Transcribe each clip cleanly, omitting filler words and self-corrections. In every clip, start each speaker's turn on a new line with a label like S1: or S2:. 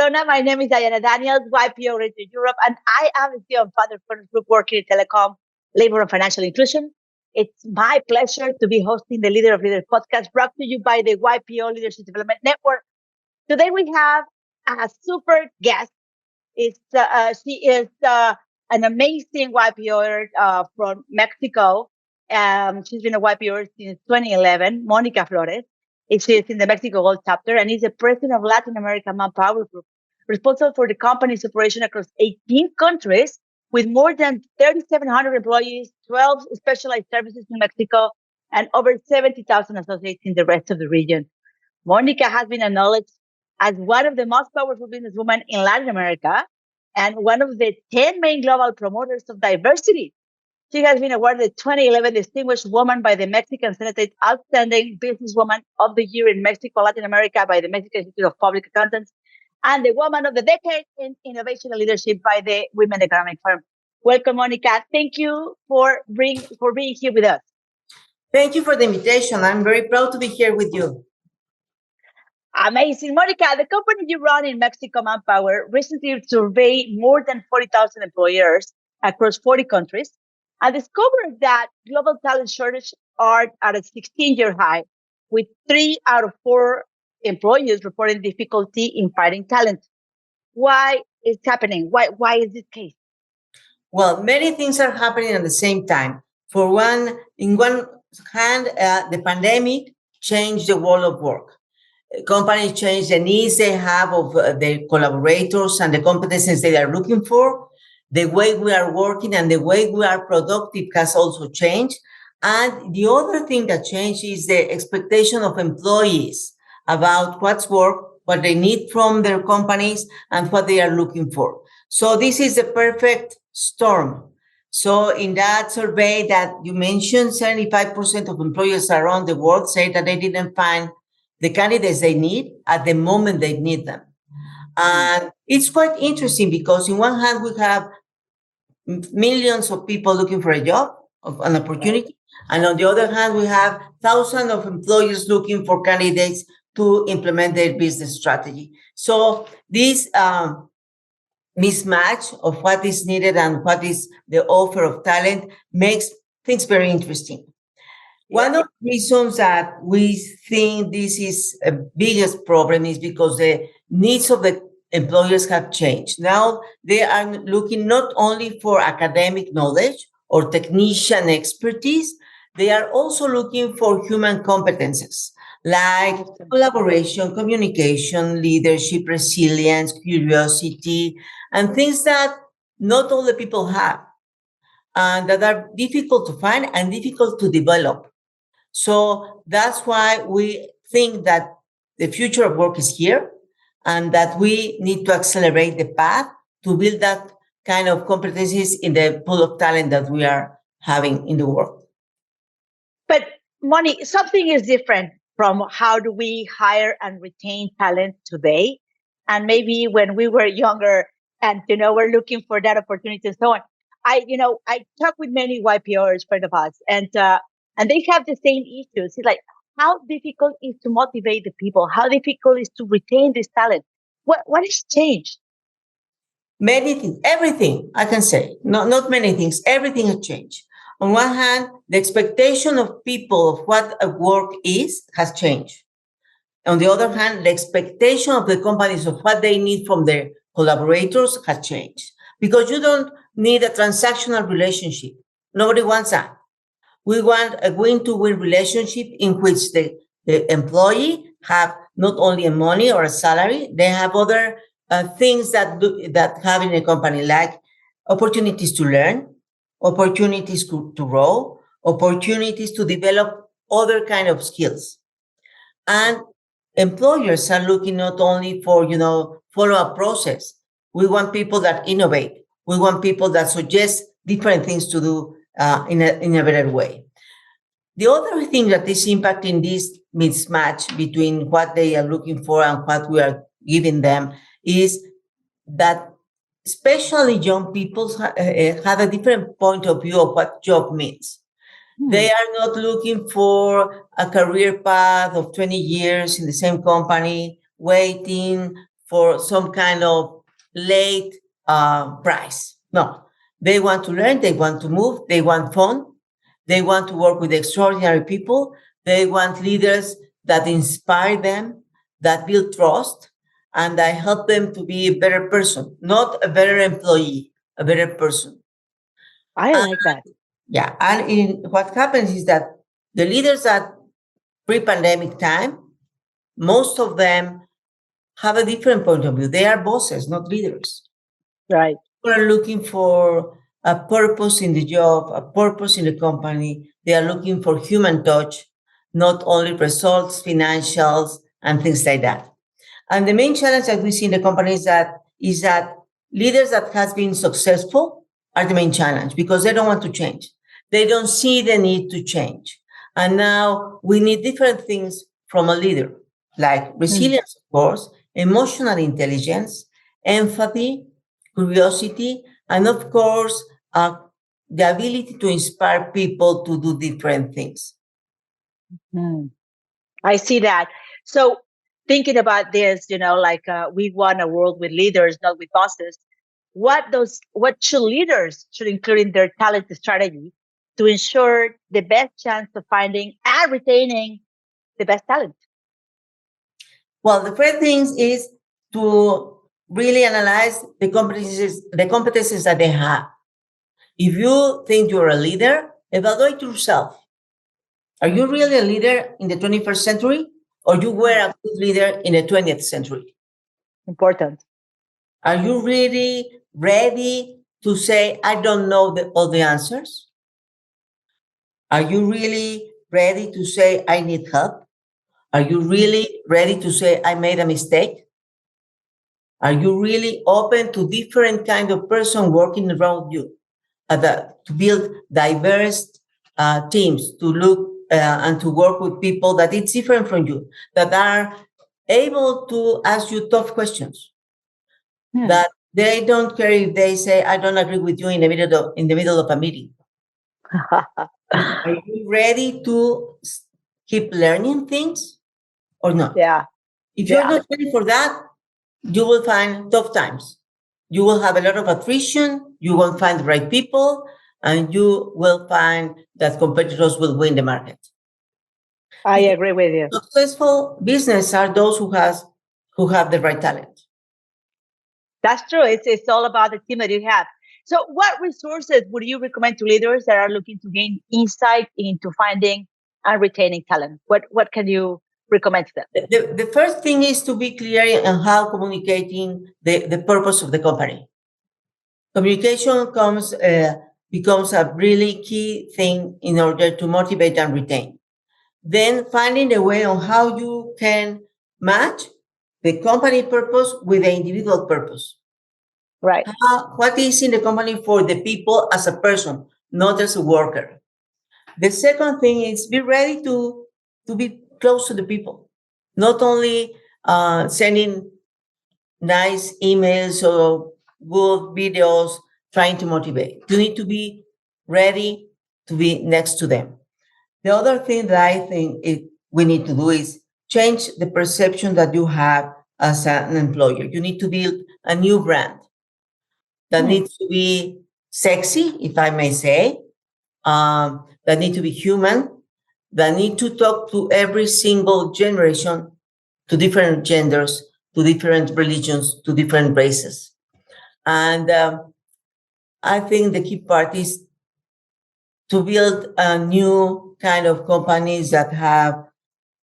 S1: Donna. My name is Diana Daniels, YPO Region Europe, and I am the CEO and founder of Flores Group working in telecom, labor, and financial inclusion. It's my pleasure to be hosting the Leader of Leaders podcast brought to you by the YPO Leadership Development Network. Today we have a super guest. She is an amazing YPO from Mexico. She's been a YPO since 2011, Monica Flores. She is in the Mexico Gold chapter and is the president of Latin America ManpowerGroup, responsible for the company's operation across 18 countries with more than 3,700 employees, 12 specialized services in Mexico, and over 70,000 associates in the rest of the region. Monica has been acknowledged as one of the most powerful businesswomen in Latin America and one of the 10 main global promoters of diversity. She has been awarded the 2011 Distinguished Woman by the Mexican Senate Outstanding Businesswoman of the Year in Mexico, Latin America by the Mexican Institute of Public Accountants, and the Woman of the Decade in Innovation and Leadership by the Women Economic Forum. Welcome, Monica. Thank you for being here with us.
S2: Thank you for the invitation. I'm very proud to be here with you.
S1: Amazing. Monica, the company you run in Mexico, Manpower, recently surveyed more than 40,000 employers across 40 countries and discovered that global talent shortage are at a 16-year high, with 3 out of 4 employers reporting difficulty in finding talent. Why is it happening? Why is this case?
S2: Well, many things are happening at the same time. On one hand, the pandemic changed the world of work. Companies change the needs they have of their collaborators and the competencies they are looking for. The way we are working and the way we are productive has also changed. And the other thing that changed is the expectation of employees about what's work, what they need from their companies, and what they are looking for. So this is the perfect storm. So in that survey that you mentioned, 75% of employers around the world say that they didn't find the candidates they need at the moment they need them. And it's quite interesting because in one hand, we have millions of people looking for a job, of an opportunity. And on the other hand, we have thousands of employers looking for candidates to implement their business strategy. So this mismatch of what is needed and what is the offer of talent makes things very interesting. One of the reasons that we think this is a biggest problem is because the needs of the employers have changed. Now they are looking not only for academic knowledge or technician expertise, they are also looking for human competences like collaboration, communication, leadership, resilience, curiosity, and things that not all the people have and that are difficult to find and difficult to develop. So that's why we think that the future of work is here and that we need to accelerate the path to build that kind of competencies in the pool of talent that we are having in the world.
S1: But Moni, something is different from how do we hire and retain talent today. And maybe when we were younger and, we're looking for that opportunity and so on. I talk with many YPOers, friends of us, and they have the same issues. It's like, how difficult is to motivate the people? How difficult is to retain this talent? What has changed?
S2: Many things, everything, I can say. Not many things, everything has changed. On one hand, the expectation of people of what a work is has changed. On the other hand, the expectation of the companies of what they need from their collaborators has changed. Because you don't need a transactional relationship. Nobody wants that. We want a win-to-win relationship in which the employee have not only a money or a salary, they have other things that have in a company, like opportunities to learn, opportunities to grow, opportunities to develop other kind of skills. And employers are looking not only for, follow a process. We want people that innovate. We want people that suggest different things to do in a better way. The other thing that is impacting this mismatch between what they are looking for and what we are giving them is that especially young people have a different point of view of what job means. They are not looking for a career path of 20 years in the same company, waiting for some kind of late price. No, they want to learn, they want to move, they want fun, they want to work with extraordinary people, they want leaders that inspire them, that build trust, and that help them to be a better person, not a better employee, a better person.
S1: I like that.
S2: Yeah, and what happens is that the leaders at pre-pandemic time, most of them have a different point of view. They are bosses, not leaders.
S1: Right.
S2: People are looking for a purpose in the job, a purpose in the company. They are looking for human touch, not only results, financials, and things like that. And the main challenge that we see in the company is that leaders that has been successful are the main challenge because they don't want to change. They don't see the need to change. And now we need different things from a leader, like
S1: Mm.
S2: resilience, of course, emotional intelligence, empathy, curiosity, and of course, the ability to inspire people to do different things.
S1: Mm. I see that. So thinking about this, like we want a world with leaders, not with bosses. What should leaders should include in their talent strategy to ensure the best chance of finding and retaining the best talent?
S2: Well, the first thing is to really analyze the competencies that they have. If you think you're a leader, evaluate yourself. Are you really a leader in the 21st century, or you were
S1: Mm.
S2: a good leader in the 20th century?
S1: Important.
S2: Are you really ready to say, I don't know all the answers? Are you really ready to say, I need help? Are you
S1: Mm.
S2: really ready to say, I made a mistake? Are you really open to different kind of person working around you? To build diverse teams, to look and to work with people that it's different from you, that are able to ask you tough questions,
S1: Mm.
S2: that they don't care if they say, I don't agree with you in the middle of a meeting. Are you ready to keep learning things or not?
S1: Yeah.
S2: If you're
S1: Yeah.
S2: not ready for that, you will find tough times. You will have a lot of attrition. You won't find the right people, and you will find that competitors will win the market.
S1: I
S2: Because
S1: agree with you.
S2: successful business are those who have the right talent.
S1: That's true. It's all about the team that you have. So, what resources would you recommend to leaders that are looking to gain insight into finding and retaining talent? What can you recommend to them?
S2: The first thing is to be clear on how communicating the purpose of the company. Communication becomes a really key thing in order to motivate and retain. Then finding a way on how you can match the company purpose with the individual purpose.
S1: Right.
S2: What is in the company for the people as a person, not as a worker. The second thing is be ready to be close to the people, not only sending nice emails or good videos trying to motivate. You need to be ready to be next to them. The other thing that I think we need to do is change the perception that you have as an employer. You need to build a new brand that
S1: Hmm.
S2: needs to be sexy, if I may say, that need to be human, that need to talk to every single generation, to different genders, to different religions, to different races. And I think the key part is to build a new kind of companies that have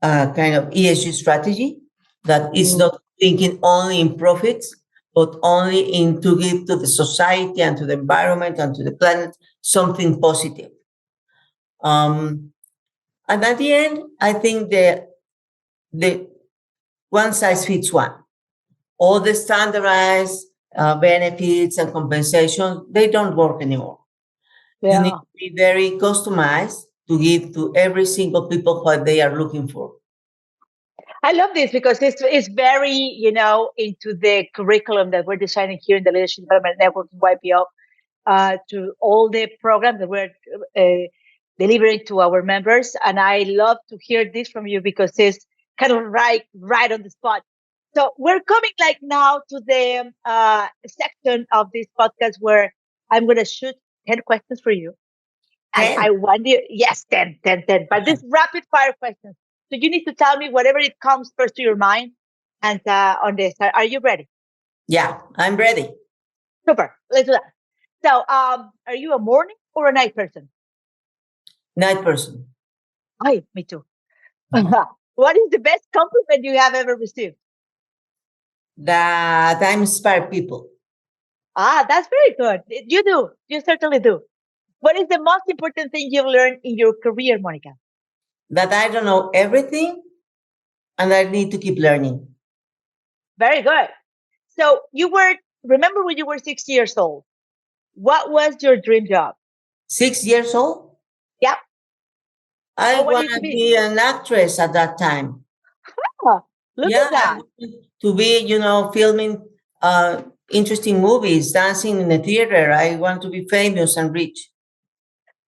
S2: a kind of ESG strategy that is
S1: Mm.
S2: not thinking only in profits, but only in to give to the society and to the environment and to the planet something positive. Um, and at the end, I think the one size fits one. All the standardized benefits and compensation, they don't work anymore. You need
S1: Yeah.
S2: to be very customized to give to every single people what they are looking for.
S1: I love this because it's very, into the curriculum that we're designing here in the Leadership Development Network in YPO, to all the programs that we're delivering to our members. And I love to hear this from you because it's kind of right on the spot. So we're coming like now to the section of this podcast where I'm going to shoot 10 questions for you. And
S2: 10.
S1: I want you, yes, 10, 10, 10. But this rapid fire questions. So you need to tell me whatever it comes first to your mind. And on this, are you ready?
S2: Yeah, I'm ready.
S1: Super. Let's do that. So, are you a morning or a night person?
S2: Night person.
S1: I, me too. What is the best compliment you have ever received?
S2: That I inspire people.
S1: Ah, that's very good. You do. You certainly do. What is the most important thing you've learned in your career, Monica?
S2: That I don't know everything and I need to keep learning.
S1: Very good. So remember when you were 6 years old? What was your dream job?
S2: 6 years old?
S1: Yeah.
S2: I
S1: What wanted
S2: want
S1: you to
S2: to
S1: be?
S2: be an actress at that time.
S1: Oh, look
S2: Yeah,
S1: at
S2: I
S1: that.
S2: wanted to be, filming interesting movies, dancing in the theater. I want to be famous and rich.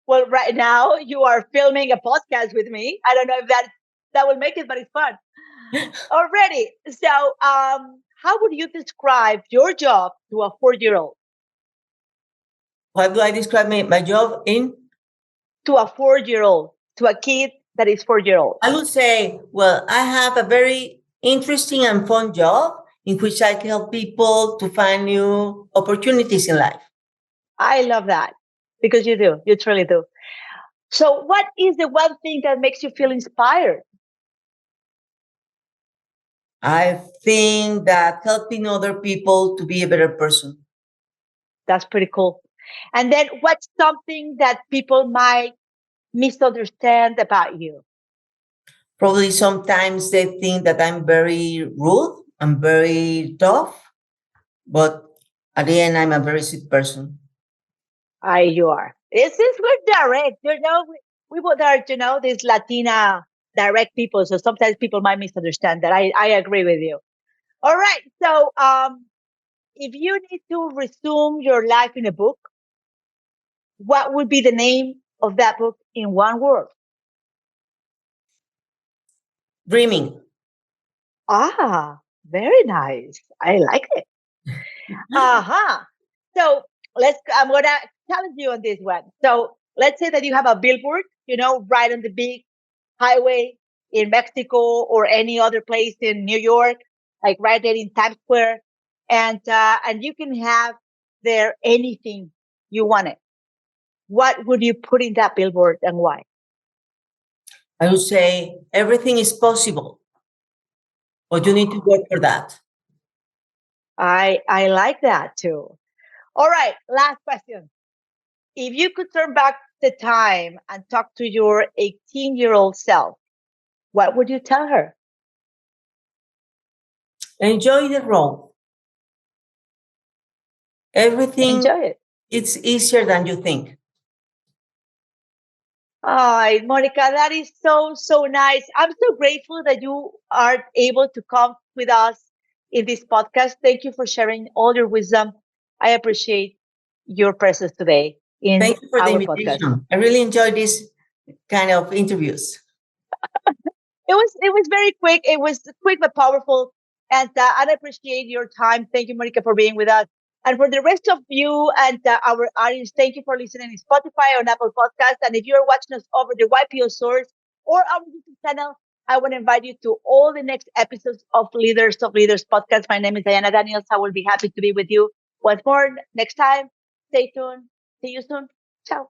S1: Well, right now you are filming a podcast with me. I don't know if that will make it, but it's fun. Already. So, how would you describe your job to a 4-year-old?
S2: How do I describe my job in?
S1: To a 4-year-old, to a kid that is 4-year-old.
S2: I would say, well, I have a very interesting and fun job in which I can help people to find new opportunities in life.
S1: I love that because you do. You truly do. So, what is the one thing that makes you feel inspired?
S2: I think that helping other people to be a better person.
S1: That's pretty cool. And then, what's something that people might misunderstand about you?
S2: Probably sometimes they think that I'm very rude, I'm very tough, but at the end, I'm a very sweet person.
S1: You are. We're direct. We both are, these Latina direct people. So sometimes people might misunderstand that. I agree with you. All right. So, if you need to resume your life in a book, what would be the name of that book in one word?
S2: Dreaming.
S1: Ah, very nice. I like it. Uh-huh. So I'm gonna challenge you on this one. So let's say that you have a billboard, right on the big highway in Mexico or any other place in New York, like right there in Times Square, and you can have there anything you wanted. What would you put in that billboard and why?
S2: I would say everything is possible, but you need to work for that.
S1: I like that too. All right, last question. If you could turn back the time and talk to your 18-year-old self, what would you tell her?
S2: Enjoy the road. Everything
S1: Enjoy it.
S2: it's easier than you think.
S1: Hi, Monica, that is so, so nice. I'm so grateful that you are able to come with us in this podcast. Thank you for sharing all your wisdom. I appreciate your presence today in
S2: Thank you for the
S1: our podcast.
S2: invitation. I really enjoy these kind of interviews.
S1: It was very quick. It was quick but powerful, and I appreciate your time. Thank you, Monica, for being with us. And for the rest of you and our audience, thank you for listening in Spotify or Apple Podcast. And if you're watching us over the YPO source or our YouTube channel, I want to invite you to all the next episodes of Leaders podcast. My name is Diana Daniels. I will be happy to be with you once more next time. Stay tuned. See you soon. Ciao.